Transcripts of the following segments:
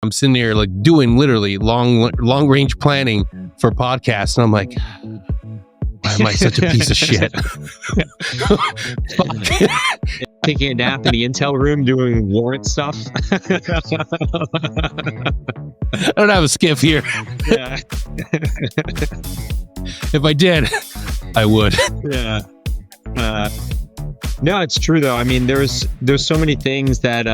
I'm sitting here like doing literally long range planning for podcasts, and I'm like, why am I such a piece of shit? Taking a nap in the intel room doing warrant stuff. I don't have a skiff here. Yeah. If I did, I would. Yeah. No, it's true though. I mean, there's so many things that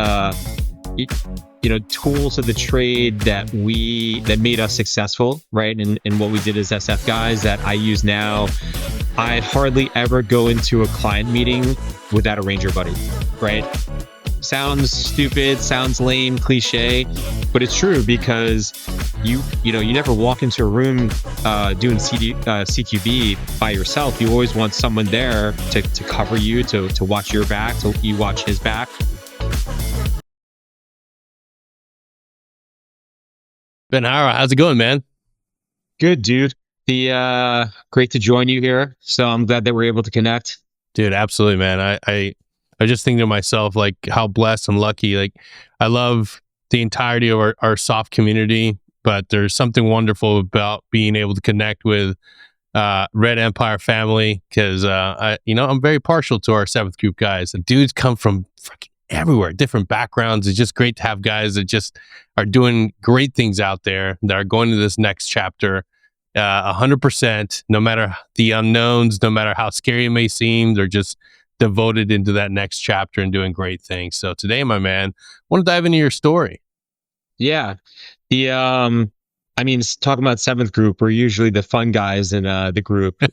tools of the trade that made us successful, right? And what we did as SF guys that I use now. I'd hardly ever go into a client meeting without a Ranger buddy, right? Sounds stupid, sounds lame, cliche, but it's true because you never walk into a room doing CQB by yourself. You always want someone there to cover you, to watch your back, so you watch his back. Ben Harrow, how's it going, man? Good, dude. Great to join you here. So I'm glad that we're able to connect. Dude, absolutely, man. I just think to myself, like, how blessed and lucky. Like, I love the entirety of our soft community, but there's something wonderful about being able to connect with Red Empire family, because I'm very partial to our 7th group guys. The dudes come from fucking everywhere, different backgrounds. It's just great to have guys that just are doing great things out there, that are going to this next chapter 100%, no matter the unknowns, no matter how scary it may seem. They're just devoted into that next chapter and doing great things. So today, my man, I want to dive into your story. Yeah. Talking about 7th group, we're usually the fun guys in the group,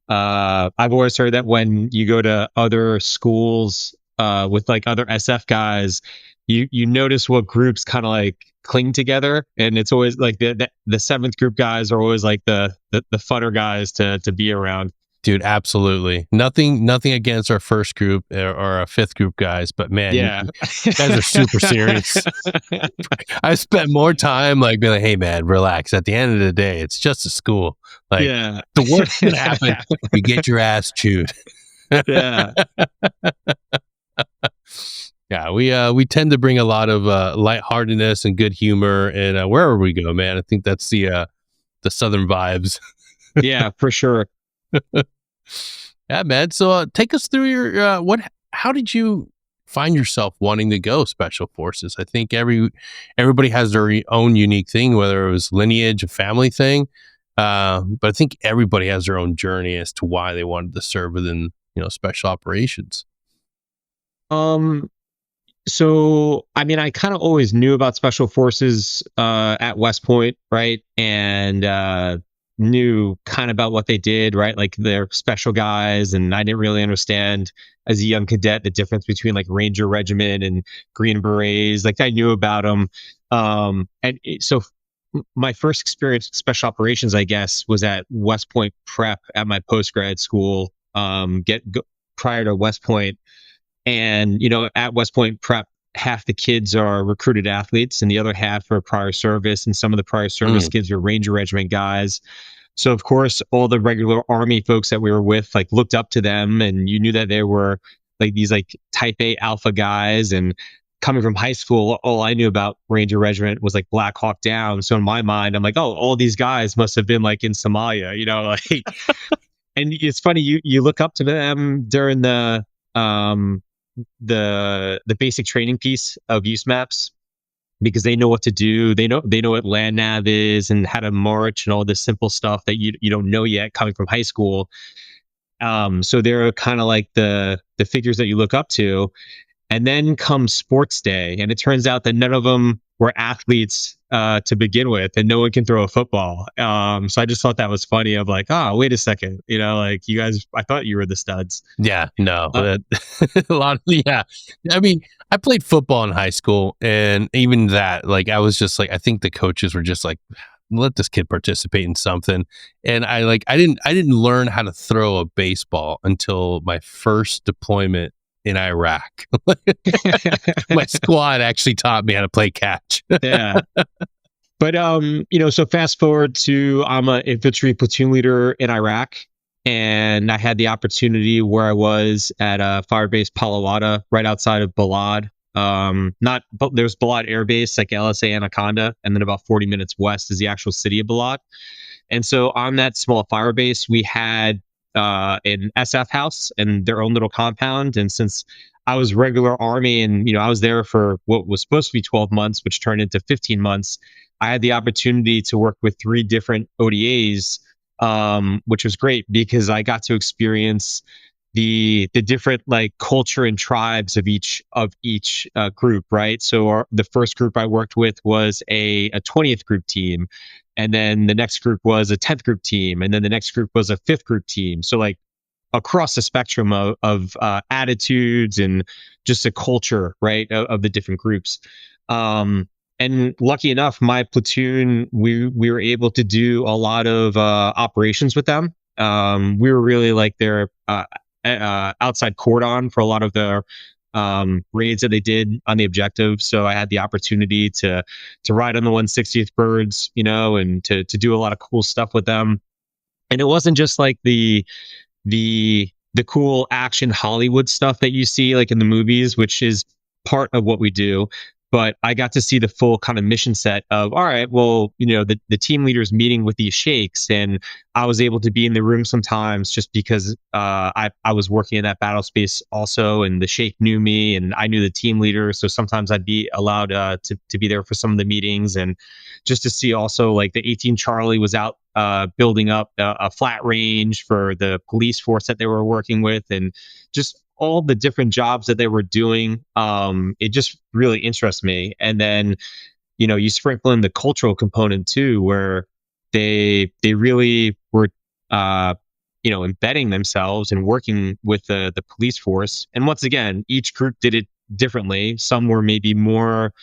I've always heard that when you go to other schools with like other SF guys, you notice what groups kind of like cling together, and it's always like the 7th group guys are always like the funner guys to be around. Dude, absolutely. Nothing against our 1st group or our 5th group guys, but man, yeah, you guys are super serious. I spent more time like being like, hey man, relax. At the end of the day, it's just a school. Like, yeah, the worst can happen. You get your ass chewed. Yeah. Yeah, we tend to bring a lot of lightheartedness and good humor, and wherever we go, man, I think that's the Southern vibes. Yeah, for sure. Yeah, man. So take us through your how did you find yourself wanting to go Special Forces? I think everybody has their own unique thing, whether it was lineage, a family thing, but I think everybody has their own journey as to why they wanted to serve within special operations. So, I mean, I kind of always knew about Special Forces at West Point, right? And knew kind of about what they did, right? Like, they're special guys, and I didn't really understand as a young cadet the difference between like Ranger Regiment and Green Berets. Like, I knew about them. So my first experience with special operations, I guess, was at West Point Prep at my post-grad school, prior to West Point. And, at West Point Prep, half the kids are recruited athletes and the other half are prior service. And some of the prior service kids are Ranger Regiment guys. So, of course, all the regular Army folks that we were with, like, looked up to them, and you knew that they were like these like type A alpha guys. And coming from high school, all I knew about Ranger Regiment was like Black Hawk Down. So in my mind, I'm like, oh, all these guys must have been like in Somalia, like. And it's funny, you look up to them during the basic training piece of use maps, because they know what to do. They know what land nav is and how to march and all this simple stuff that you don't know yet coming from high school. So they're kind of like the figures that you look up to. And then comes sports day, and it turns out that none of them were athletes to begin with, and no one can throw a football. So I just thought that was funny. Of like, wait a second, like, you guys, I thought you were the studs. Yeah, no, a lot of, yeah. I mean, I played football in high school, and even that, like, I was just like, I think the coaches were just like, let this kid participate in something. And I didn't learn how to throw a baseball until my first deployment in Iraq. My squad actually taught me how to play catch. Yeah. But, so fast forward to, I'm an infantry platoon leader in Iraq, and I had the opportunity where I was at Firebase Palo Alto, right outside of Balad, Not, but there's Balad Air Base, like LSA Anaconda, and then about 40 minutes west is the actual city of Balad. And so on that small fire base, we had an SF house and their own little compound. And since I was regular Army and I was there for what was supposed to be 12 months, which turned into 15 months, I had the opportunity to work with 3 different ODAs, which was great because I got to experience the different like culture and tribes of each group, right? So the first group I worked with was a 20th group team, and then the next group was a 10th group team, and then the next group was a 5th group team. So like across the spectrum of attitudes and just a culture, right, of the different groups. And lucky enough, my platoon, we were able to do a lot of operations with them. We were really like their outside cordon for a lot of their raids that they did on the objective. So I had the opportunity to ride on the 160th birds, and to do a lot of cool stuff with them. And it wasn't just like the cool action Hollywood stuff that you see like in the movies, which is part of what we do. But I got to see the full kind of mission set of, all right, well, the team leaders meeting with these sheikhs, and I was able to be in the room sometimes just because I was working in that battle space also, and the sheikh knew me and I knew the team leader, so sometimes I'd be allowed to be there for some of the meetings, and just to see also like the 18 Charlie was out building up a flat range for the police force that they were working with, and just all the different jobs that they were doing. It just really interests me. And then, you sprinkle in the cultural component too, where they really were, embedding themselves and working with the police force. And once again, each group did it differently. Some were maybe more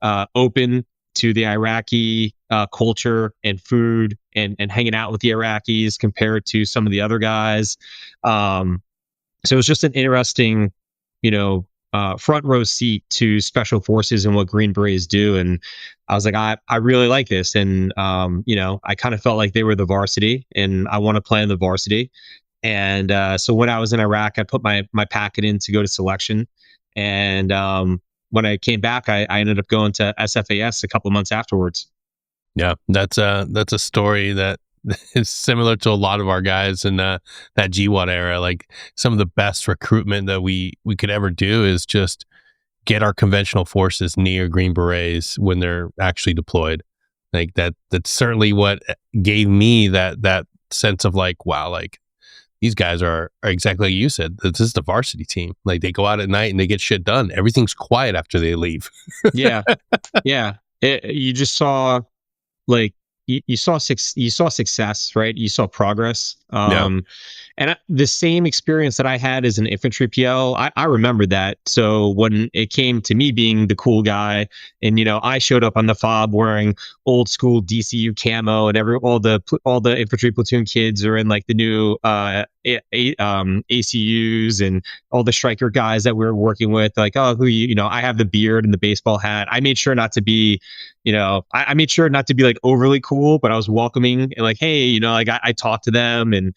open to the Iraqi culture and food and hanging out with the Iraqis compared to some of the other guys. So it was just an interesting, front row seat to special forces and what Green Berets do. And I was like, I really like this. And, I kind of felt like they were the varsity and I want to play in the varsity. And so when I was in Iraq, I put my packet in to go to selection. And when I came back, I ended up going to SFAS a couple of months afterwards. Yeah, that's a story that is similar to a lot of our guys in that GWAT era. Like some of the best recruitment that we could ever do is just get our conventional forces near Green Berets when they're actually deployed. Like that's certainly what gave me that sense of like, wow, like these guys are exactly like you said. This is the varsity team. Like they go out at night and they get shit done. Everything's quiet after they leave. Yeah, yeah. You just saw like you saw you saw success, right? You saw progress. Yeah. And the same experience that I had as an infantry PL, I remember that. So when it came to me being the cool guy, and I showed up on the fob wearing old school DCU camo, and all the infantry platoon kids are in like the new ACUs, and all the striker guys that we were working with, like, oh, I have the beard and the baseball hat. I made sure not to be, I made sure not to be like overly cool, but I was welcoming and like, hey, like I talked to them, and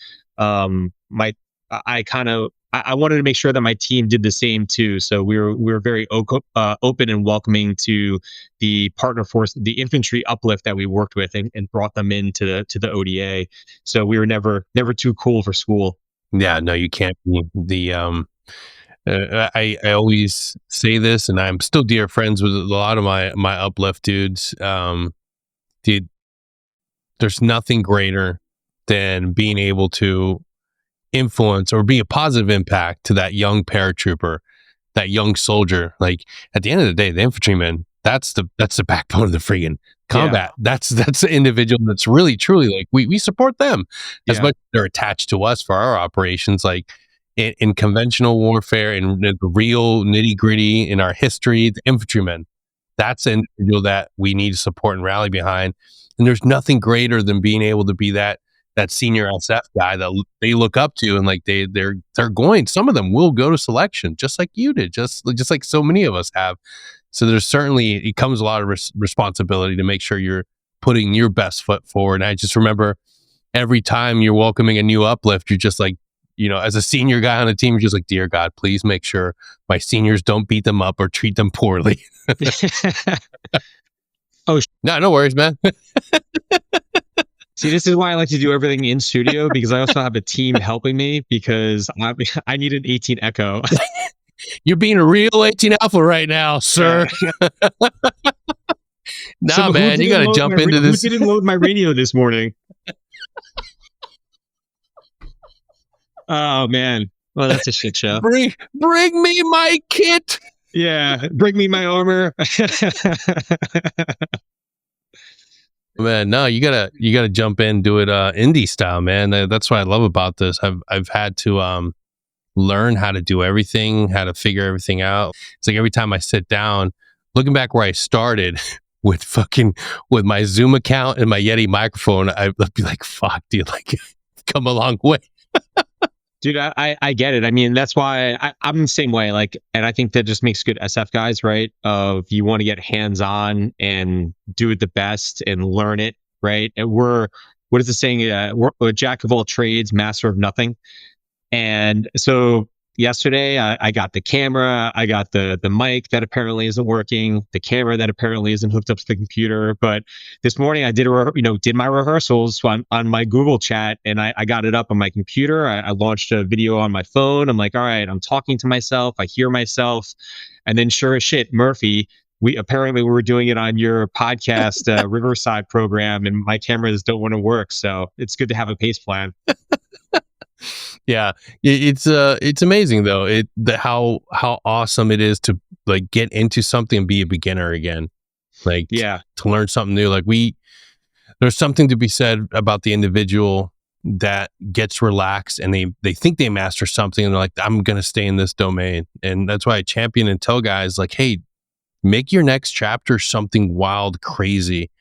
my I kind of I wanted to make sure that my team did the same too. So we were very open and welcoming to the partner force, the infantry uplift that we worked with, and brought them into the ODA. So we were never too cool for school. Yeah, no, you can't be I always say this, and I'm still dear friends with a lot of my uplift dudes. Dude, there's nothing greater than being able to influence or be a positive impact to that young paratrooper, that young soldier. Like at the end of the day, the infantryman, that's the backbone of the friggin' combat. Yeah. That's the individual that's really truly like we support them as Yeah. much as they're attached to us for our operations. Like in conventional warfare, in the real nitty gritty in our history, the infantryman, that's an individual that we need to support and rally behind. And there's nothing greater than being able to be that senior SF guy that they look up to, and like they're going. Some of them will go to selection, just like you did, just like so many of us have. So there's certainly it comes a lot of responsibility to make sure you're putting your best foot forward. And I just remember every time you're welcoming a new uplift, you're just like as a senior guy on the team, you're just like, dear God, please make sure my seniors don't beat them up or treat them poorly. No worries, man. See, this is why I like to do everything in studio, because I also have a team helping me, because I need an 18 Echo. You're being a real 18 Alpha right now, sir. Nah, man, you got to jump into this. Who didn't load my radio this morning? Oh, man. Well, that's a shit show. Bring me my kit. Yeah, bring me my armor. Man, no, you gotta jump in, do it indie style, man. That's what I love about this. I've had to learn how to do everything, how to figure everything out. It's like every time I sit down, looking back where I started with my Zoom account and my Yeti microphone, I'd be like, fuck, dude, like come a long way. Dude, I get it. I mean, that's why I'm the same way. Like, and I think that just makes good SF guys, right? Of you want to get hands on and do it the best and learn it, right? And what is the saying? We're a jack of all trades, master of nothing. And so yesterday I got the camera, I got the mic that apparently isn't working, the camera that apparently isn't hooked up to the computer. But this morning I did my rehearsals on my Google chat, and I got it up on my computer. I launched a video on my phone. I'm like, all right, I'm talking to myself, I hear myself. And then sure as shit, Murphy, we were doing it on your podcast Riverside program, and my cameras don't want to work. So it's good to have a pace plan. Yeah, it's amazing though. How awesome it is to like get into something and be a beginner again. Like, yeah, to learn something new. Like there's something to be said about the individual that gets relaxed and they think they master something and they're like, I'm gonna stay in this domain. And that's why I champion and tell guys like, hey, make your next chapter something wild, crazy.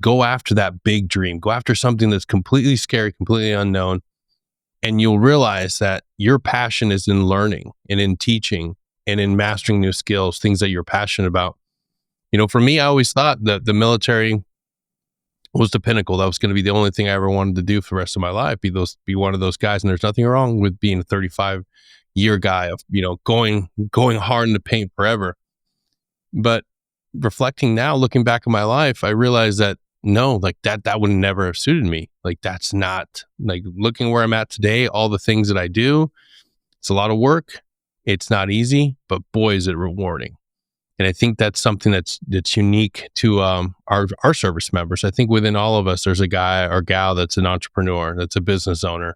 Go after that big dream. Go after something that's completely scary, completely unknown. And you'll realize that your passion is in learning and in teaching and in mastering new skills, things that you're passionate about. For me, I always thought that the military was the pinnacle. That was going to be the only thing I ever wanted to do for the rest of my life, be one of those guys. And there's nothing wrong with being a 35-year guy of, going hard in the paint forever. But reflecting now, looking back at my life, I realized that no, like that would never have suited me. Like that's not, like, looking where I'm at today, all the things that I do, it's a lot of work. It's not easy, but boy, is it rewarding. And I think that's something that's unique to our service members. I think within all of us, there's a guy or gal that's an entrepreneur, that's a business owner.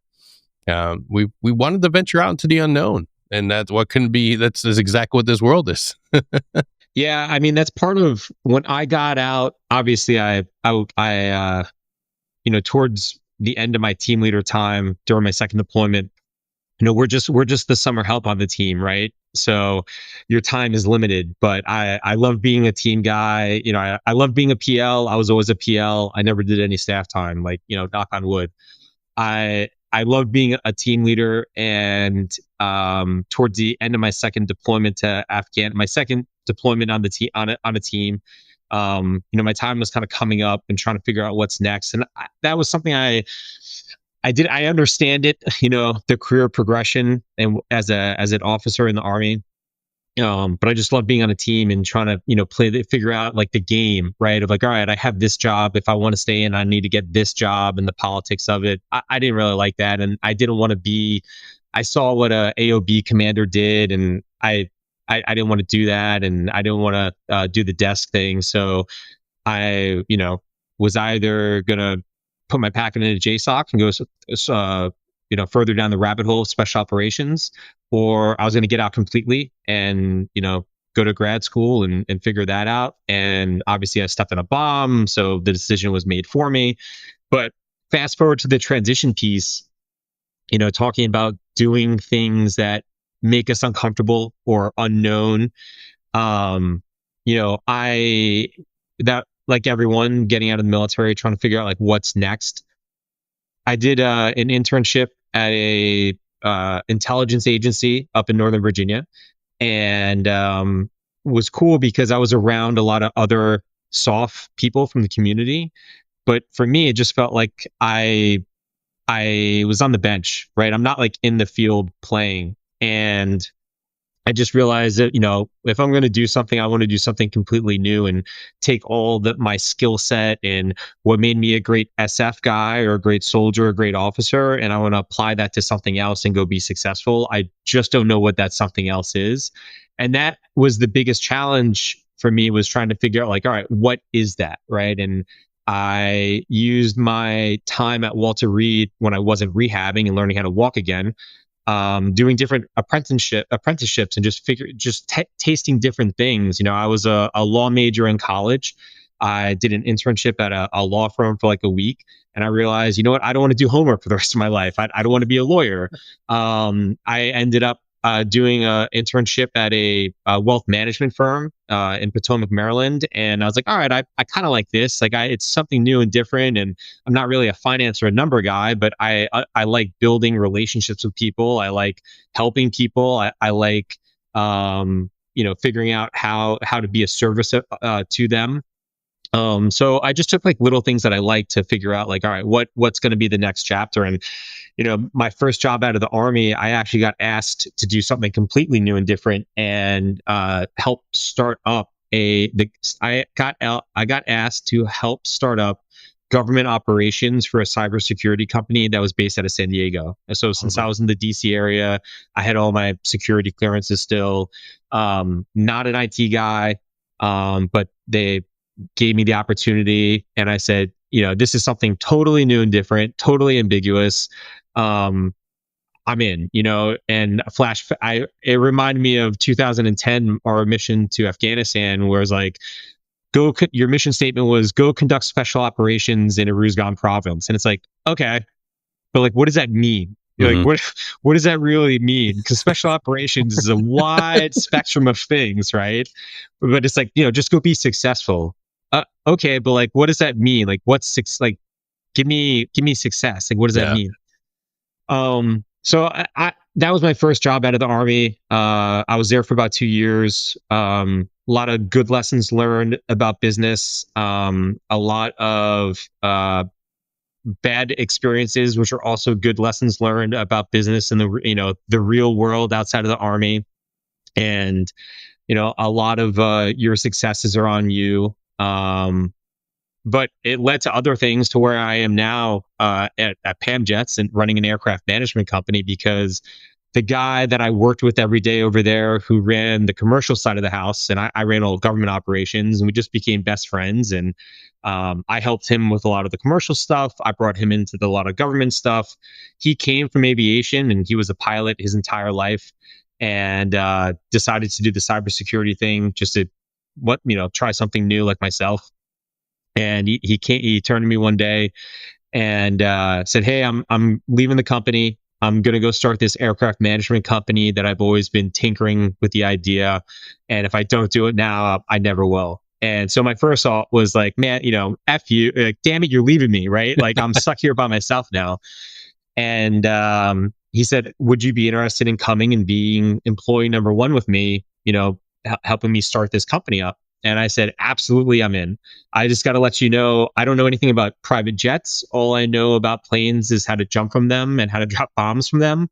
We wanted to venture out into the unknown, and that's exactly what this world is. Yeah, I mean, that's part of when I got out. Obviously, I towards the end of my team leader time during my second deployment, we're just the summer help on the team, right? So your time is limited, but I love being a team guy. I love being a PL. I was always a PL. I never did any staff time, like, knock on wood. I love being a team leader, and towards the end of my second deployment to my second deployment on the team on a team, my time was kind of coming up and trying to figure out what's next, and that was something I did. I understand it, the career progression and as an officer in the Army. But I just love being on a team and trying to, figure out like the game, right? Of like, all right, I have this job. If I want to stay in, I need to get this job, and the politics of it. I didn't really like that. And I didn't want to I saw what a AOB commander did, and I didn't want to do that. And I didn't want to do the desk thing. So I, was either going to put my packet into JSOC and go, further down the rabbit hole of special operations, or I was going to get out completely and, go to grad school and figure that out. And obviously I stepped on a bomb, so the decision was made for me. But fast forward to the transition piece, talking about doing things that make us uncomfortable or unknown. Like everyone getting out of the military, trying to figure out like what's next. I did an internship at a intelligence agency up in Northern Virginia, and was cool because I was around a lot of other SOF people from the community. But for me, it just felt like I I was on the bench, right? I'm not like in the field playing. And I just realized that, if I'm going to do something, I want to do something completely new and take all that my skill set and what made me a great SF guy or a great soldier, a great officer, and I want to apply that to something else and go be successful. I just don't know what that something else is. And that was the biggest challenge for me, was trying to figure out, like, all right, what is that? Right. And I used my time at Walter Reed when I wasn't rehabbing and learning how to walk again, doing different apprenticeships and just tasting different things. I was a law major in college. I did an internship at a law firm for like a week, and I realized, you know what, I don't want to do homework for the rest of my life. I don't want to be a lawyer. I ended up doing an internship at a wealth management firm in Potomac, Maryland, and I was like, all right, I kind of like this. Like, it's something new and different, and I'm not really a finance or a number guy, but I like building relationships with people. I like helping people. I like figuring out how to be a service to them. So I just took like little things that I like to figure out, like, all right, what's going to be the next chapter. And my first job out of the army, I actually got asked to do something completely new and different, and help start up I got asked to help start up government operations for a cybersecurity company that was based out of San Diego. And so since I was in the DC area, I had all my security clearances still. Not an IT guy, but they gave me the opportunity, and I said, this is something totally new and different, totally ambiguous. I'm in, and it reminded me of 2010, our mission to Afghanistan, where it's like, your mission statement was go conduct special operations in Uruzgan province. And it's like, okay, but like, what does that mean? Like, Mhm. what does that really mean? Because special operations is a wide spectrum of things, right? But it's like, just go be successful. Okay, but like, what does that mean? Like, like, give me success. Like, what does that Yeah. mean? So I that was my first job out of the army. I was there for about 2 years. A lot of good lessons learned about business. A lot of bad experiences, which are also good lessons learned about business and the real world outside of the army. And a lot of your successes are on you. But it led to other things, to where I am now at PamJets and running an aircraft management company, because the guy that I worked with every day over there, who ran the commercial side of the house, and I ran all government operations, and we just became best friends. And I helped him with a lot of the commercial stuff. I brought him into a lot of government stuff. He came from aviation, and he was a pilot his entire life, and decided to do the cybersecurity thing, just to try something new, like myself. And he turned to me one day and said, "Hey, I'm leaving the company. I'm gonna go start this aircraft management company that I've always been tinkering with the idea, and if I don't do it now, I never will." And so my first thought was like, "Man, f you! Like, damn it, you're leaving me, right? Like, I'm stuck here by myself now." And he said, "Would you be interested in coming and being employee number one with me? Helping me start this company up?" And I said, "Absolutely, I'm in. I just got to let you know, I don't know anything about private jets. All I know about planes is how to jump from them and how to drop bombs from them."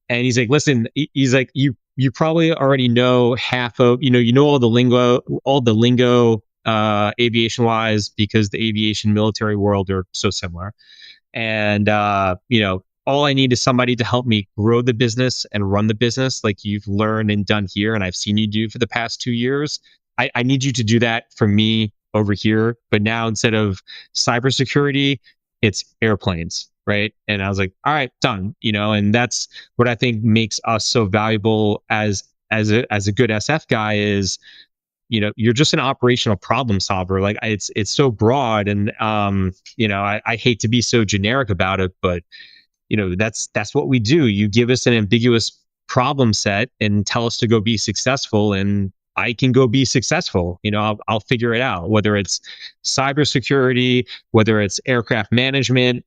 And he's like, "Listen," he's like, you probably already know half of, all the lingo, aviation wise, because the aviation military world are so similar. And all I need is somebody to help me grow the business and run the business, like you've learned and done here, and I've seen you do for the past 2 years. I need you to do that for me over here, but now instead of cybersecurity, it's airplanes, right? And I was like, all right, done. And that's what I think makes us so valuable as a good SF guy, is you're just an operational problem solver. Like, it's so broad. And I hate to be so generic about it, but that's what we do. You give us an ambiguous problem set and tell us to go be successful, and I can go be successful. I'll figure it out, whether it's cybersecurity, whether it's aircraft management,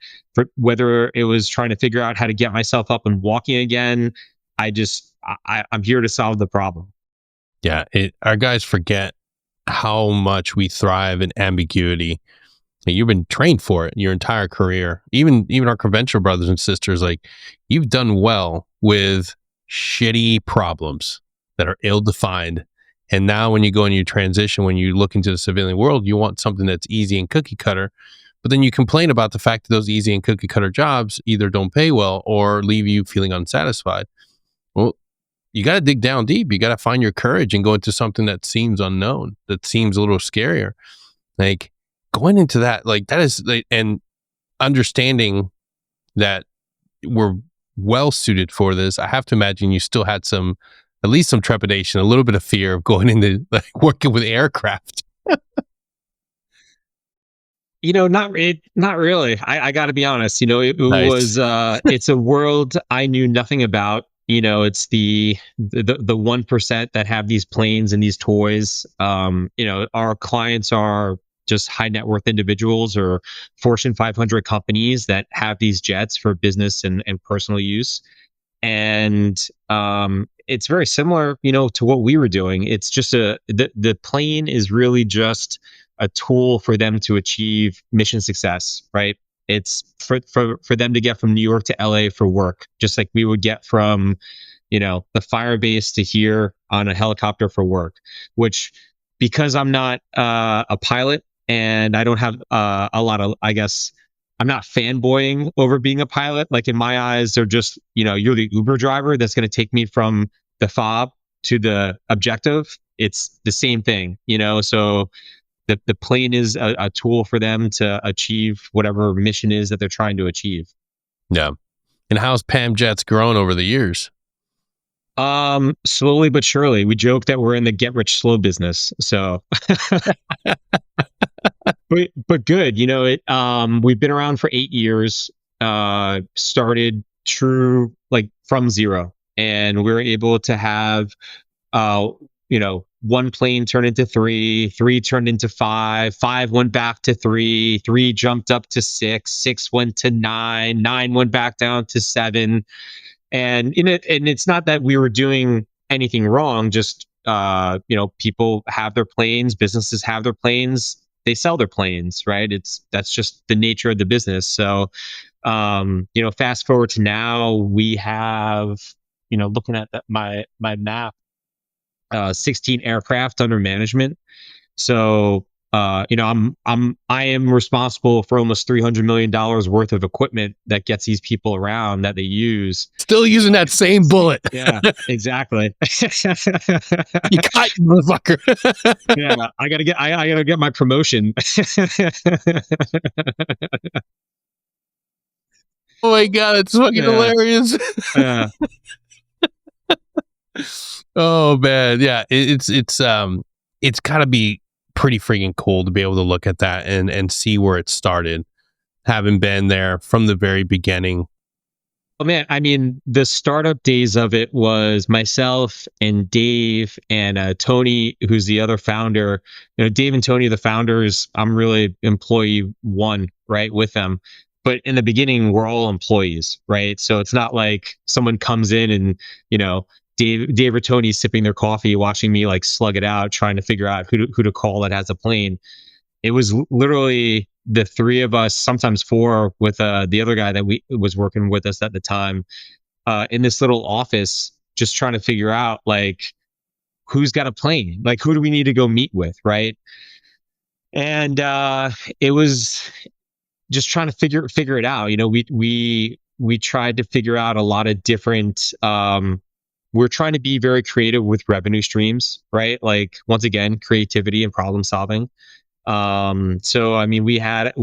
whether it was trying to figure out how to get myself up and walking again. I'm here to solve the problem. Yeah. Our guys forget how much we thrive in ambiguity. You've been trained for it your entire career. Even our conventional brothers and sisters, like, you've done well with shitty problems that are ill defined. And now when you go in your transition, when you look into the civilian world, you want something that's easy and cookie cutter. But then you complain about the fact that those easy and cookie cutter jobs either don't pay well or leave you feeling unsatisfied. Well, you got to dig down deep. You got to find your courage and go into something that seems unknown, that seems a little scarier. Like, going into that, like, that is like, and understanding that we're well suited for this. I have to imagine you still had some, at least some trepidation, a little bit of fear of going into, like, working with aircraft. Not really. I got to be honest. Nice. It's a world I knew nothing about. It's the 1% that have these planes and these toys. Our clients are just high net worth individuals or Fortune 500 companies that have these jets for business and personal use. And it's very similar, to what we were doing. It's just the plane is really just a tool for them to achieve mission success, right? It's for them to get from New York to LA for work, just like we would get from, the fire base to here on a helicopter for work. Which, because I'm not a pilot and I don't have a lot of, I guess, I'm not fanboying over being a pilot. Like, in my eyes, they're just, you're the Uber driver that's going to take me from the fob to the objective. It's the same thing. So the plane is a tool for them to achieve whatever mission is that they're trying to achieve. Yeah. And how's Pam Jets grown over the years? Slowly but surely. We joke that we're in the get rich slow business. So, but good. We've been around for 8 years. Started true, like, from zero, and we were able to have, uh, one plane turned into three turned into five went back to three jumped up to six went to nine went back down to seven. And it's not that we were doing anything wrong, just people have their planes, businesses have their planes, they sell their planes, right? That's just the nature of the business. So, fast forward to now, we have, looking at my map, 16 aircraft under management. So, I am responsible for almost $300 million worth of equipment that gets these people around that they use. Still using that same bullet. Yeah, exactly. You caught you, motherfucker. Yeah, I gotta get my promotion. Oh my God, it's fucking Yeah, hilarious. yeah. Oh man, yeah, it's got to be pretty freaking cool to be able to look at that and see where it started, having been there from the very beginning. Oh man, I mean, the startup days of it was myself and Dave and Tony, who's the other founder. Dave and Tony, the founders. I'm really employee one, right, with them. But in the beginning, we're all employees, right? So it's not like someone comes in and, Dave or Tony sipping their coffee, watching me, like, slug it out, trying to figure out who to call that has a plane. It was literally the three of us, sometimes four, with the other guy that we was working with us at the time, in this little office, just trying to figure out, like, who's got a plane, like, who do we need to go meet with, right? And it was just trying to figure it out. We tried to figure out a lot of different. We're trying to be very creative with revenue streams, right? Like, once again, creativity and problem solving. So, I mean, we had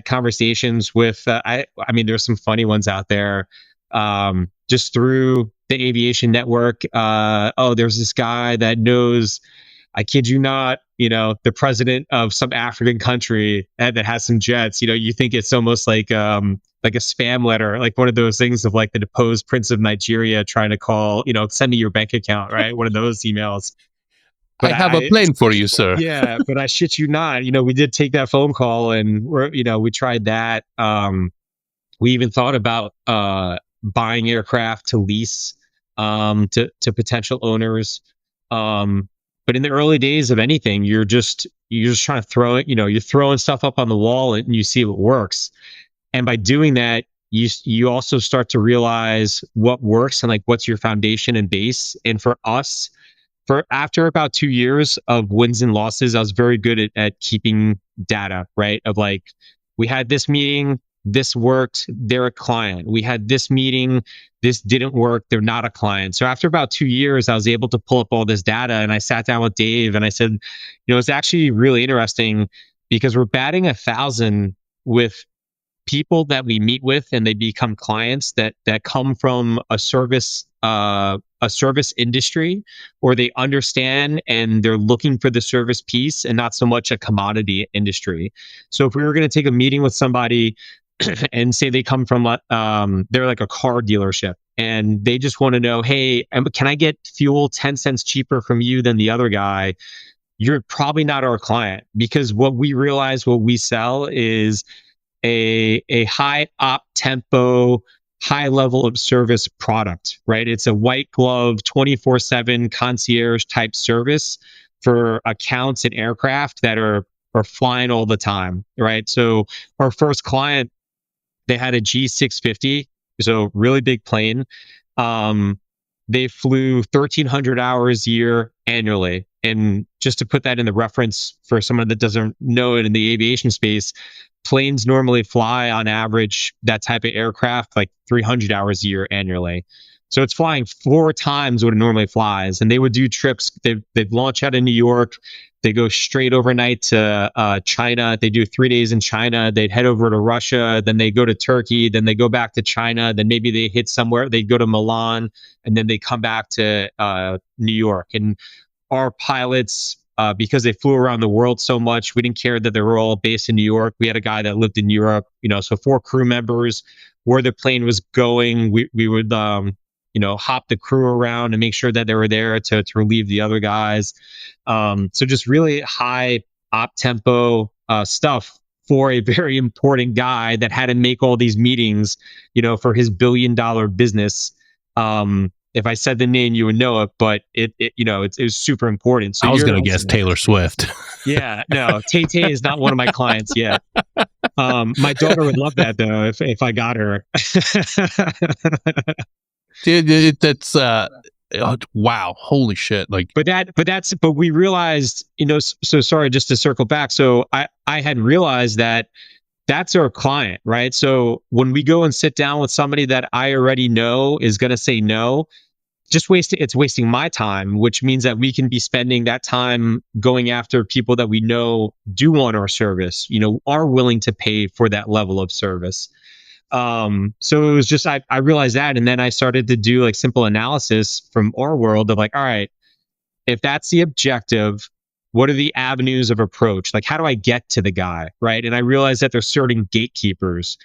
conversations with, I mean, there's some funny ones out there, just through the aviation network. Oh, there's this guy that knows, I kid you not, the president of some African country that has some jets. You think it's almost like a spam letter, like one of those things of, like, the deposed prince of Nigeria trying to call, send me your bank account, right? One of those emails. I But have a plane for you, sir. yeah, but I shit you not, we did take that phone call, and we tried that. We even thought about buying aircraft to lease, to potential owners. But in the early days of anything, you're just, you're just trying to throw it, you're throwing stuff up on the wall and you see what works. And by doing that, you also start to realize what works and like what's your foundation and base. And for us, for after about 2 years of wins and losses, I was very good at keeping data, right? Of like, we had this meeting, this worked, they're a client. We had this meeting, this didn't work, they're not a client. So after about 2 years, I was able to pull up all this data, and I sat down with Dave and I said, it's actually really interesting because we're batting 1,000 with people that we meet with and they become clients that come from a service industry, or they understand and they're looking for the service piece and not so much a commodity industry. So if we were going to take a meeting with somebody and say they come from they're like a car dealership and they just want to know, hey, can I get fuel 10 cents cheaper from you than the other guy? You're probably not our client, because what we sell is a high op tempo, high level of service product, right? It's a white glove 24/7 concierge type service for accounts and aircraft that are flying all the time, right? So our first client, they had a G650, so really big plane. They flew 1,300 hours a year annually. And just to put that in the reference for someone that doesn't know it in the aviation space, planes normally fly on average, that type of aircraft, like 300 hours a year annually. So it's flying 4 times what it normally flies. And they would do trips. They'd launch out of New York. They go straight overnight to China. They do 3 days in China. They'd head over to Russia. Then they go to Turkey. Then they go back to China. Then maybe they hit somewhere. They go to Milan. And then they come back to New York. And our pilots, because they flew around the world so much, we didn't care that they were all based in New York. We had a guy that lived in Europe, so 4 crew members. Where the plane was going, we would hop the crew around and make sure that they were there to relieve the other guys. So just really high op tempo stuff for a very important guy that had to make all these meetings, for his $1 billion business. If I said the name, you would know it, but it was super important. So I was going to guess Taylor Swift. Yeah, no, Tay-Tay is not one of my clients yet. My daughter would love that though, if I got her. Dude, that's wow, holy shit! Like, but we realized, so sorry, just to circle back. So I had realized that that's our client, right? So when we go and sit down with somebody that I already know is going to say no, it's wasting my time, which means that we can be spending that time going after people that we know do want our service, are willing to pay for that level of service. So it was just, I realized that. And then I started to do like simple analysis from our world of like, all right, if that's the objective, what are the avenues of approach? Like, how do I get to the guy? Right. And I realized that there's certain gatekeepers,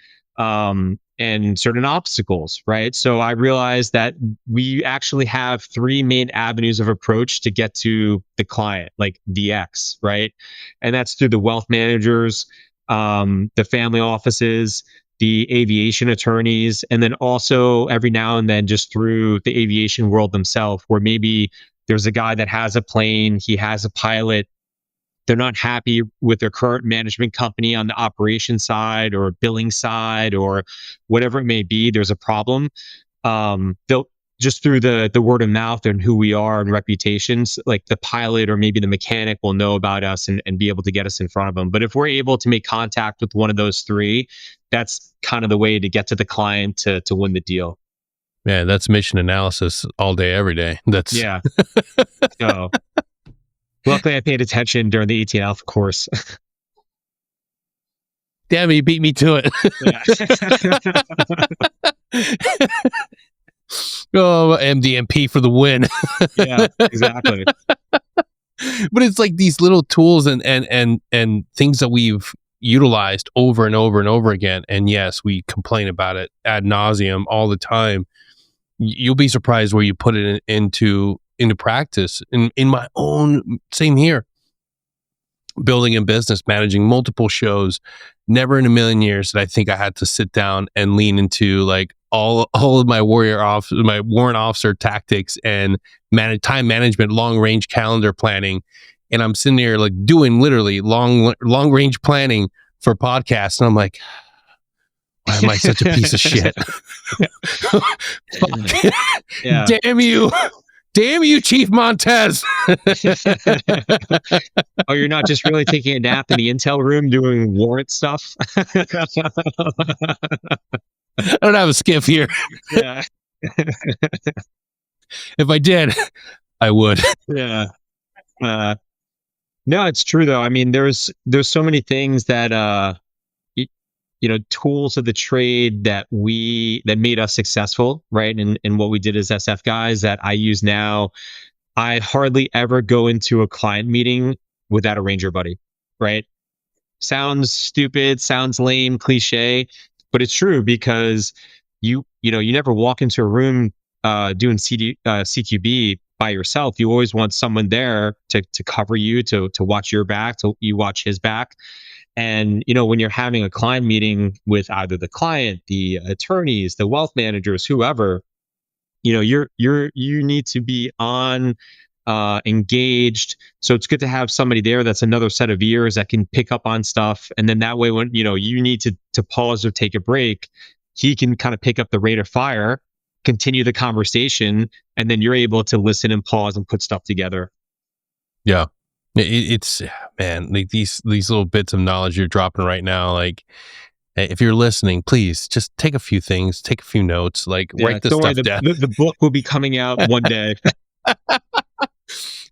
and certain obstacles, right? So I realized that we actually have 3 main avenues of approach to get to the client, like DX, right? And that's through the wealth managers, the family offices, the aviation attorneys, and then also every now and then just through the aviation world themselves, where maybe there's a guy that has a plane, he has a pilot, they're not happy with their current management company on the operation side or billing side or whatever it may be, there's a problem. They'll just through the word of mouth and who we are and reputations, like the pilot or maybe the mechanic will know about us and be able to get us in front of them. But if we're able to make contact with one of those 3, that's kind of the way to get to the client to win the deal. Man, that's mission analysis all day, every day. That's yeah. So luckily I paid attention during the 18 Alpha course. Damn, you beat me to it. Oh, MDMP for the win. Yeah, exactly. But it's like these little tools and things that we've utilized over and over and over again. And yes, we complain about it ad nauseum all the time. You'll be surprised where you put it into practice. In my own, same here. Building a business, managing multiple shows, never in a million years did I think I had to sit down and lean into like all of my warrant officer tactics and time management, long range calendar planning, and I'm sitting there like doing literally long range planning for podcasts, and I'm like, why am I such a piece of shit? Yeah. Damn you, Chief Montez. Oh, you're not just really taking a nap in the intel room doing warrant stuff? I don't have a skiff here. Yeah. If I did, I would. Yeah. No, it's true though. I mean, there's so many things that tools of the trade that made us successful, right? And what we did as SF guys that I use now. I hardly ever go into a client meeting without a Ranger buddy, right? Sounds stupid, sounds lame, cliche, but it's true because you never walk into a room doing CQB by yourself. You always want someone there to cover you, to watch your back, to you watch his back. And when you're having a client meeting with either the client, the attorneys, the wealth managers, whoever, you need to be on engaged. So it's good to have somebody there that's another set of ears that can pick up on stuff. And then that way, when you need to pause or take a break, he can kind of pick up the rate of fire, continue the conversation, and then you're able to listen and pause and put stuff together. Yeah. It's man, like these little bits of knowledge you're dropping right now, like if you're listening, please just take a few things, take a few notes, like write this stuff down. The book will be coming out one day. But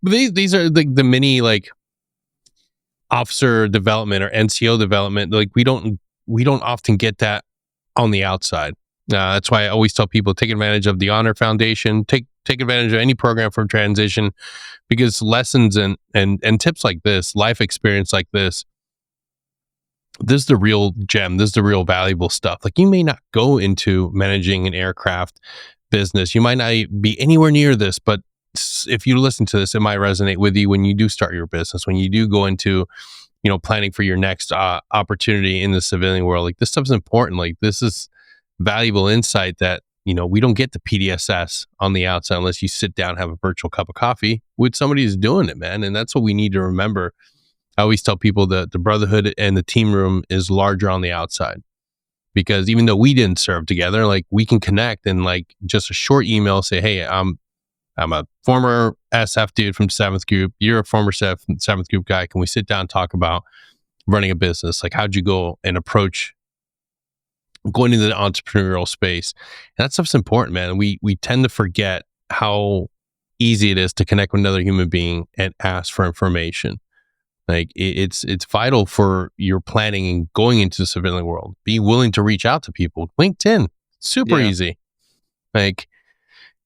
these are the mini like officer development or NCO development. Like we don't often get that on the outside. That's why I always tell people, take advantage of the Honor Foundation, take advantage of any program for transition, because lessons and tips like this, life experience like this is the real gem. This is the real valuable stuff. Like you may not go into managing an aircraft business, you might not be anywhere near this, but if you listen to this, it might resonate with you when you do start your business, when you do go into, planning for your next opportunity in the civilian world. Like this stuff's important. Like this is valuable insight that, we don't get the PDSS on the outside unless you sit down and have a virtual cup of coffee with somebody who's doing it, man. And that's what we need to remember. I always tell people that the brotherhood and the team room is larger on the outside, because even though we didn't serve together, like we can connect and like just a short email say, hey, I'm a former SF dude from 7th Group. You're a former 7th Group guy. Can we sit down and talk about running a business? Like, how'd you go and approach going into the entrepreneurial space? And that stuff's important, man. We tend to forget how easy it is to connect with another human being and ask for information. Like it's vital for your planning and going into the civilian world. Be willing to reach out to people. LinkedIn, super easy. Like,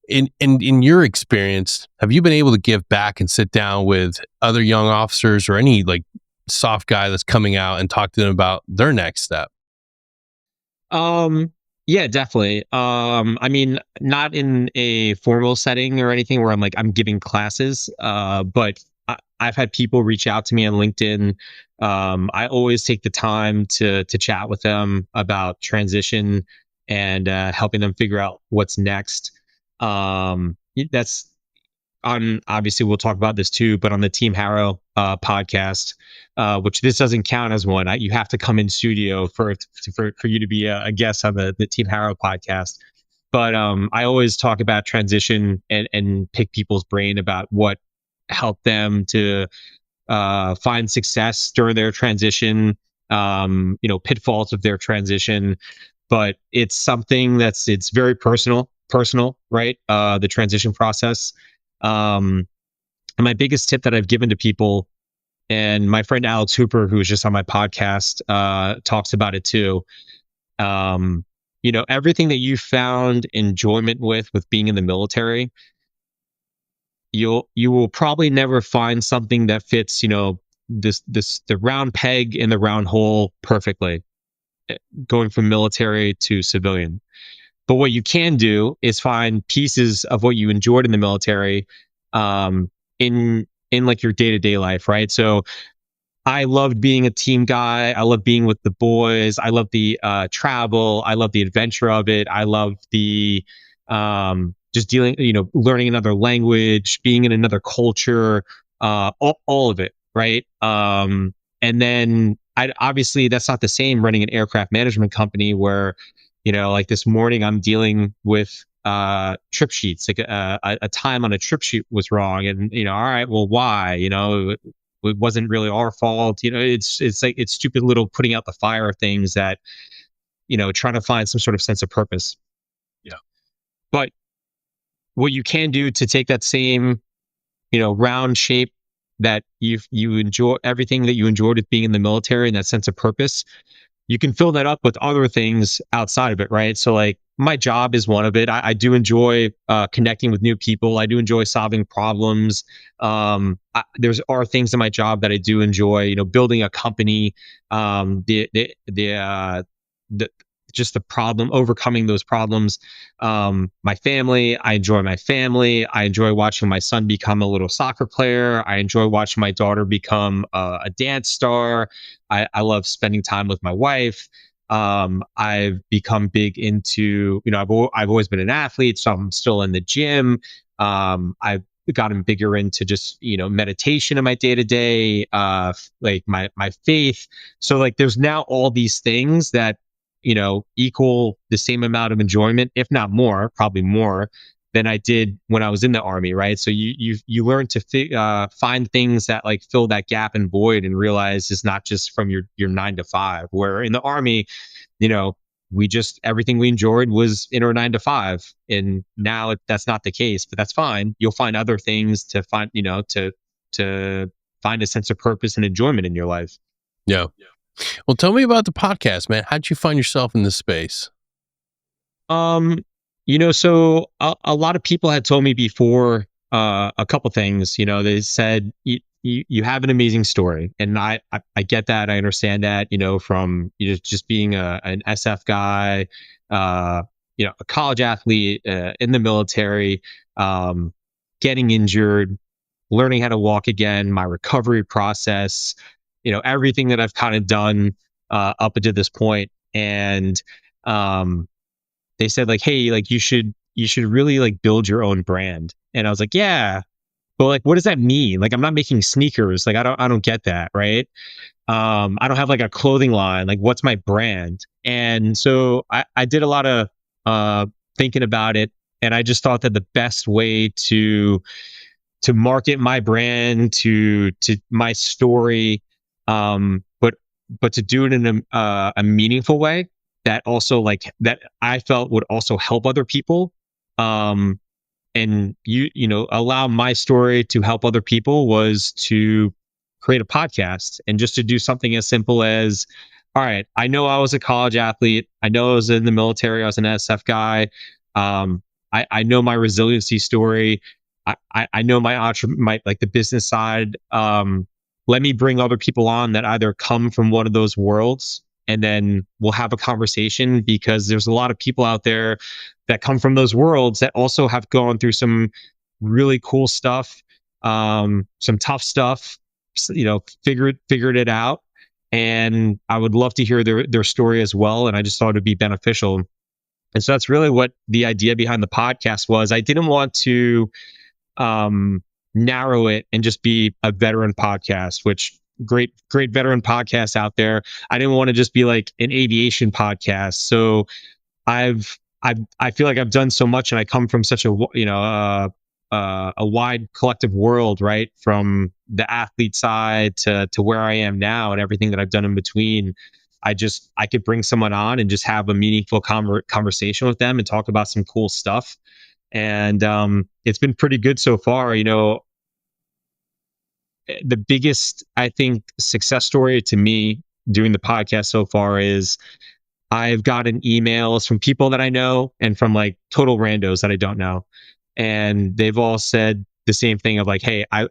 in your experience, have you been able to give back and sit down with other young officers or any like soft guy that's coming out and talk to them about their next step? Yeah, definitely. I mean, not in a formal setting or anything where I'm giving classes, but I've had people reach out to me on LinkedIn. I always take the time to chat with them about transition and helping them figure out what's next. That's obviously we'll talk about this too, but on the Team Harrow podcast, which this doesn't count as one. You have to come in studio for you to be a guest on the Team Harrow podcast. But I always talk about transition and pick people's brain about what helped them to find success during their transition, pitfalls of their transition. But it's something it's very personal, right? The transition process. And my biggest tip that I've given to people, and my friend Alex Hooper, who was just on my podcast, talks about it too. Everything that you found enjoyment with being in the military, you will probably never find something that fits, the round peg in the round hole perfectly, going from military to civilian. But what you can do is find pieces of what you enjoyed in the military, in like your day-to-day life, right? So I loved being a team guy. I love being with the boys. I love the travel. I love the adventure of it. I love the just dealing, learning another language, being in another culture, all of it, right? And then I obviously that's not the same running an aircraft management company where, like this morning I'm dealing with trip sheets, like a time on a trip sheet was wrong, and all right, well, why? It wasn't really our fault. It's like it's stupid little putting out the fire things that trying to find some sort of sense of purpose. Yeah. But what you can do to take that same round shape that you enjoy, everything that you enjoyed with being in the military and that sense of purpose, you can fill that up with other things outside of it, right? So like my job is one of it. I do enjoy connecting with new people. I do enjoy solving problems. There's are things in my job that I do enjoy. Building a company, the just the problem, overcoming those problems. My family, I enjoy my family. I enjoy watching my son become a little soccer player. I enjoy watching my daughter become a dance star. I love spending time with my wife. I've become big into, I've always been an athlete, so I'm still in the gym. I've gotten bigger into just, meditation in my day to day, like my faith. So like, there's now all these things that, equal the same amount of enjoyment, if not more, probably more than I did when I was in the army, right? So you learn to find things that like fill that gap and void, and realize it's not just from your 9 to 5. Where in the army, we just everything we enjoyed was in our 9 to 5, and now that's not the case. But that's fine. You'll find other things to find, to find a sense of purpose and enjoyment in your life. Yeah. Well, tell me about the podcast, man. How'd you find yourself in this space? So a lot of people had told me before a couple things. They said you have an amazing story, and I get that. I understand that. From just being an SF guy, a college athlete in the military, getting injured, learning how to walk again, my recovery process, everything that I've kind of done up until this point, and they said like, hey, like you should really like build your own brand. And I was like, yeah, but like, what does that mean? Like, I'm not making sneakers. Like, I don't get that, right? I don't have like a clothing line. Like, what's my brand? And so I did a lot of thinking about it, and I just thought that the best way to market my brand, to my story, but to do it in a meaningful way that also like that I felt would also help other people, um and allow my story to help other people, was to create a podcast, and just to do something as simple as, all right, I know I was a college athlete, I know I was in the military, I was an SF guy, I know my resiliency story, I know my like the business side. Let me bring other people on that either come from one of those worlds, and then we'll have a conversation, because there's a lot of people out there that come from those worlds that also have gone through some really cool stuff, some tough stuff, figured it out. And I would love to hear their story as well. And I just thought it'd be beneficial. And so that's really what the idea behind the podcast was. I didn't want to narrow it and just be a veteran podcast, which great veteran podcasts out there. I didn't want to just be like an aviation podcast. So I feel like I've done so much, and I come from such a wide collective world, right? From the athlete side to where I am now, and everything that I've done in between. I could bring someone on and just have a meaningful conversation with them and talk about some cool stuff. And it's been pretty good so far. The biggest, I think, success story to me doing the podcast so far is I've gotten emails from people that I know, and from like total randos that I don't know. And they've all said the same thing of like, hey, I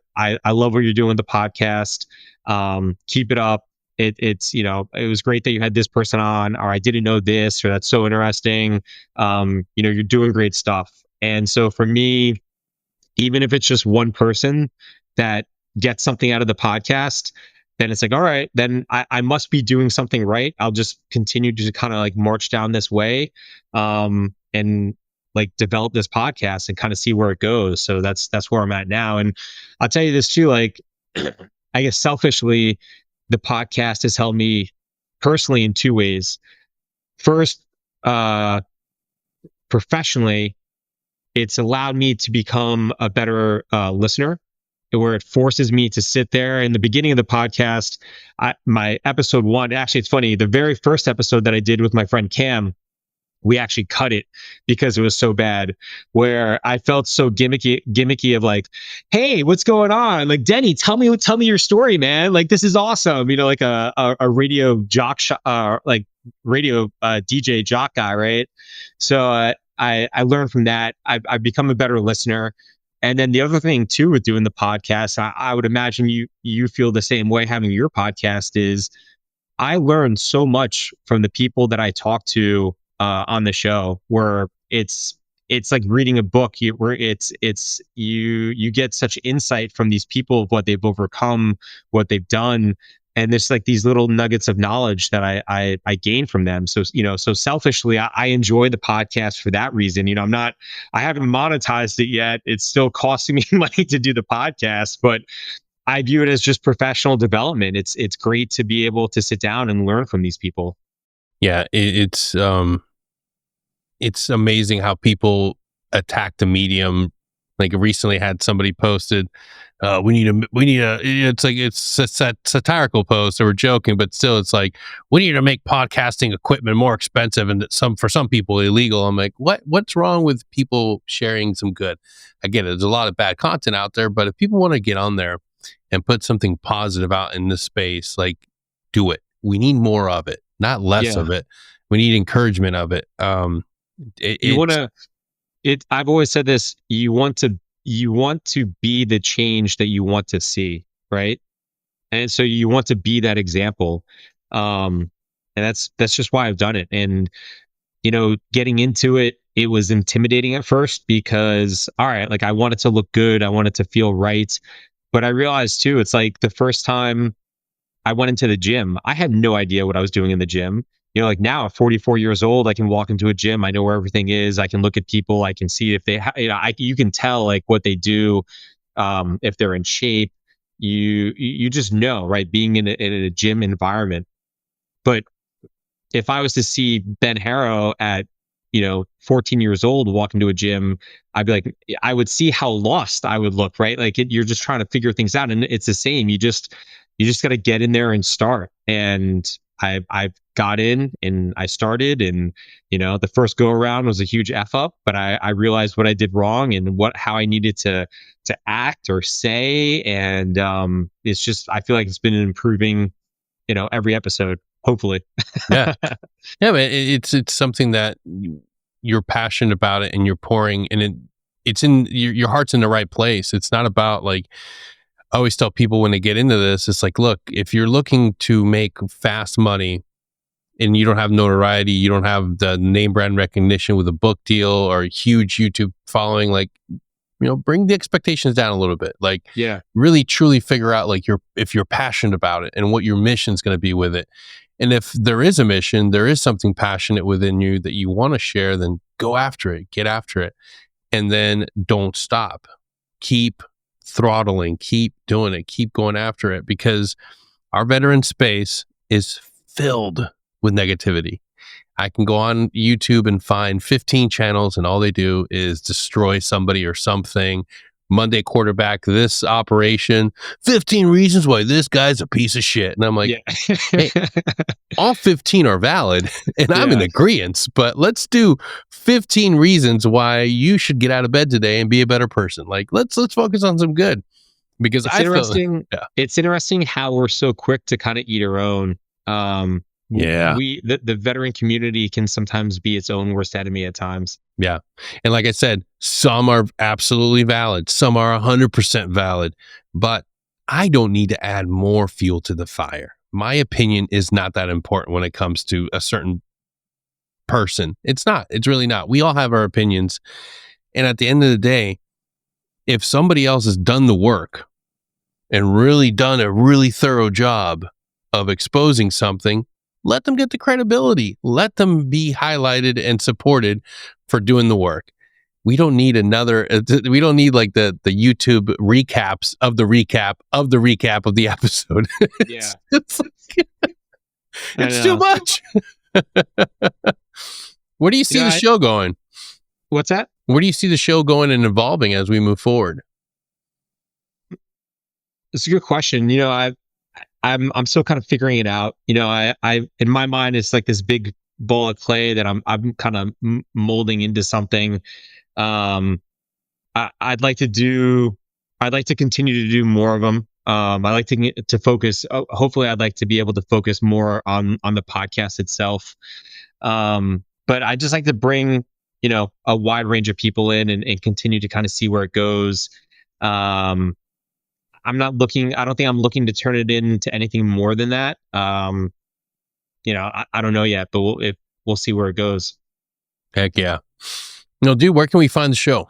love what you're doing with the podcast. Keep it up. It was great that you had this person on, or I didn't know this, or that's so interesting. You're doing great stuff. And so for me, even if it's just one person that gets something out of the podcast, then it's like, all right, then I must be doing something right. I'll just continue to kind of like march down this way. And like develop this podcast and kind of see where it goes. So that's where I'm at now. And I'll tell you this too, like I guess selfishly, the podcast has helped me personally in two ways. First, professionally, it's allowed me to become a better listener, where it forces me to sit there. In the beginning of the podcast, my episode one, actually, it's funny, the very first episode that I did with my friend Cam, we actually cut it because it was so bad, where I felt so gimmicky of like, hey, what's going on? Like, Denny, tell me your story, man. Like, this is awesome. Like a radio jock, like radio DJ jock guy, right? So I learned from that. I've become a better listener. And then the other thing too with doing the podcast, I would imagine you feel the same way having your podcast, is I learned so much from the people that I talk to on the show, where it's like reading a book, where you get such insight from these people of what they've overcome, what they've done, and there's like these little nuggets of knowledge that I gain from them. So so selfishly, I enjoy the podcast for that reason. I haven't monetized it yet. It's still costing me money to do the podcast, but I view it as just professional development. It's great to be able to sit down and learn from these people. Yeah, it's amazing how people attack the medium. Like recently had somebody posted, we need a, it's like, it's a satirical post. They were joking, but still it's like, we need to make podcasting equipment more expensive and for some people illegal. I'm like, what's wrong with people sharing some good? I get it. There's a lot of bad content out there, but if people want to get on there and put something positive out in this space, like, do it. We need more of it, not less of it. We need encouragement of it. I've always said this, you want to be the change that you want to see, right? And so you want to be that example. And that's just why I've done it. And getting into it, it was intimidating at first because, all right, like I want it to look good, I want it to feel right. But I realized too, it's like the first time I went into the gym, I had no idea what I was doing in the gym. Like now at 44 years old, I can walk into a gym. I know where everything is. I can look at people. I can see if they, you can tell like what they do, if they're in shape. You just know, right? Being in a gym environment. But if I was to see Ben Harrow at 14 years old walk into a gym, I'd be like, I would see how lost I would look, right? Like you're just trying to figure things out, and it's the same. You just got to get in there and start. And I've got in and I started, and the first go around was a huge F up, but I realized what I did wrong and how I needed to act or say, and it's just, I feel like it's been improving, every episode, hopefully. Yeah, man, it's something that you're passionate about it, and you're pouring, and it's in your heart's in the right place. It's not about, like, I always tell people when they get into this, it's like, look, if you're looking to make fast money and you don't have notoriety, you don't have the name brand recognition with a book deal or a huge YouTube following, like, bring the expectations down a little bit. Like, really truly figure out, like, if you're passionate about it and what your mission's going to be with it. And if there is a mission, there is something passionate within you that you want to share, then go after it, get after it, and then don't stop. Keep throttling, keep doing it, keep going after it, because our veteran space is filled with negativity. I can go on YouTube and find 15 channels and all they do is destroy somebody or something. Monday quarterback this operation, 15 reasons why this guy's a piece of shit. And I'm like, hey, all 15 are valid and I'm in agreement, but let's do 15 reasons why you should get out of bed today and be a better person. Like, let's focus on some good, because it's interesting how we're so quick to kind of eat our own. The veteran community can sometimes be its own worst enemy at times. Yeah. And like I said, some are absolutely valid. Some are 100% valid, but I don't need to add more fuel to the fire. My opinion is not that important when it comes to a certain person. It's not. It's really not. We all have our opinions. And at the end of the day, if somebody else has done the work and really done a really thorough job of exposing something, let them get the credibility. Let them be highlighted and supported for doing the work. we don't need another. We don't need like the YouTube recaps of the recap of the recap of the episode. Yeah, It's too much. Where do you see the show going? What's that? Where do you see the show going and evolving as we move forward? It's a good question. I'm still kind of figuring it out. I in my mind, it's like this big ball of clay that I'm kind of molding into something. I'd like to continue to do more of them. I like to focus. Hopefully, I'd like to be able to focus more on the podcast itself. But I just like to bring a wide range of people in and continue to kind of see where it goes. I don't think I'm looking to turn it into anything more than that. I don't know yet, but we'll see where it goes. Heck yeah. No, dude, where can we find the show?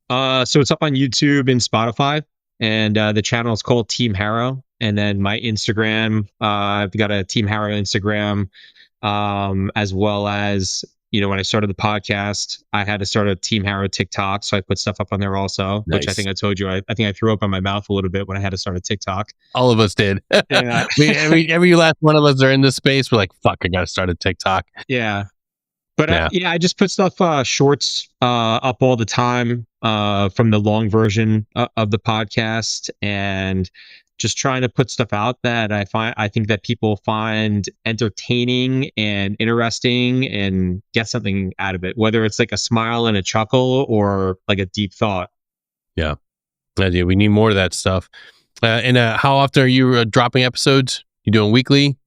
So it's up on YouTube and Spotify, and the channel is called Team Harrow. And then my Instagram, I've got a Team Harrow Instagram, as well as, when I started the podcast, I had to start a Team Harrow TikTok. So I put stuff up on there also, Nice. which I think I told you, I think I threw up on my mouth a little bit when I had to start a TikTok. All of us did. Yeah. every last one of us are in this space. We're like, fuck, I got to start a TikTok. Yeah. But I just put stuff, shorts, up all the time, from the long version of the podcast, and just trying to put stuff out that I think that people find entertaining and interesting and get something out of it, whether it's like a smile and a chuckle or like a deep thought. Yeah. We need more of that stuff. And how often are you dropping episodes? You doing weekly?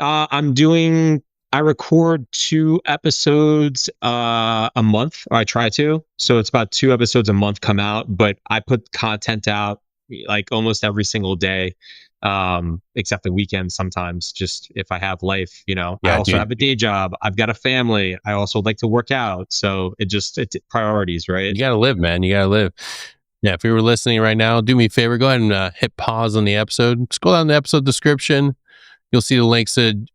I record 2 episodes a month, or I try to. So it's about 2 episodes a month come out, but I put content out like almost every single day, except the weekends sometimes, just if I have life, I also have a day job. I've got a family. I also like to work out. So it's priorities, right? You got to live, man. You got to live. Yeah. If you were listening right now, do me a favor, go ahead and hit pause on the episode. Scroll down the episode description. You'll see the links to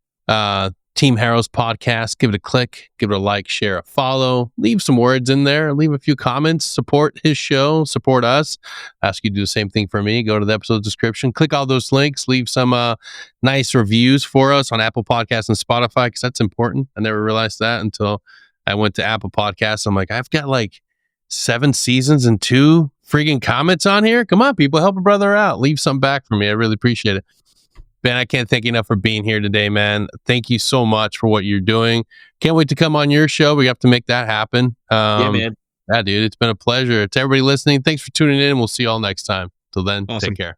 Team Harrow's podcast. Give it a click, give it a like, share, a follow, leave some words in there, leave a few comments, support his show, support us. Ask you to do the same thing for me. Go to the episode description, click all those links, leave some nice reviews for us on Apple Podcasts and Spotify, because that's important. I never realized that until I went to Apple Podcasts. I'm like, I've got like 7 seasons and 2 freaking comments on here. Come on, people, help a brother out. Leave some back for me. I really appreciate it. Ben, I can't thank you enough for being here today, man. Thank you so much for what you're doing. Can't wait to come on your show. We have to make that happen. Yeah, man. Yeah, dude, it's been a pleasure. To everybody listening, thanks for tuning in. We'll see you all next time. Till then, Awesome. Take care.